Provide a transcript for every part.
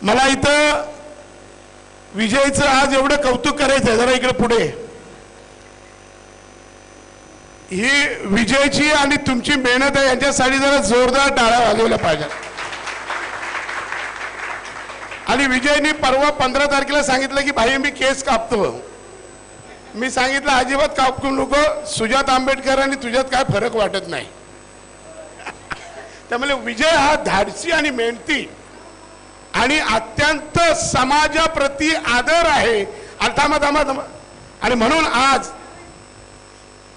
मला इथं विजयचं आज एवढं कौतुक करायचं आहे, जरा इकडे पुढे. ही विजयची आणि तुमची मेहनत आहे, यांच्यासाठी जरा जोरदार टाळ्या वाजवल्या पाहिजे. आणि विजयनी परवा 15 तारखेला सांगितलं की भाई मी केस कापतो. मी सांगितलं अजिबात कापू नको, सुजात आंबेडकर आणि तुझ्यात काय फरक वाटत नाही. त्यामुळे विजय हा धाडसी आणि मेहनती आणि अत्यंत समाजाप्रती आदर आहे. आणि म्हणून आज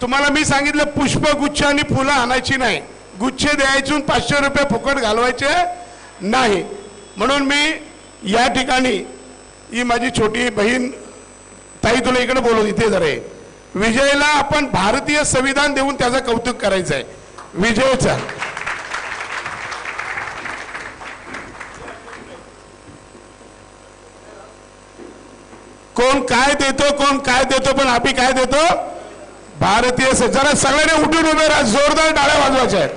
तुम्हाला मी सांगितलं पुष्पगुच्छ आणि फुलं आणायची नाही, गुच्छ द्यायचे, 500 रुपये फुकट घालवायचे नाही. म्हणून मी या ठिकाणी ही माझी छोटी बहीण ताई तुला इकडे बोलवत इथे जरा विजयला आपण भारतीय संविधान देऊन त्याचं कौतुक करायचं आहे. विजयचा कोण काय देतो पण आम्ही काय देतो भारतीय. जरा सगळ्यांनी उठून उभे राहा, जोरदार टाळ्या वाजवायच्या आहेत.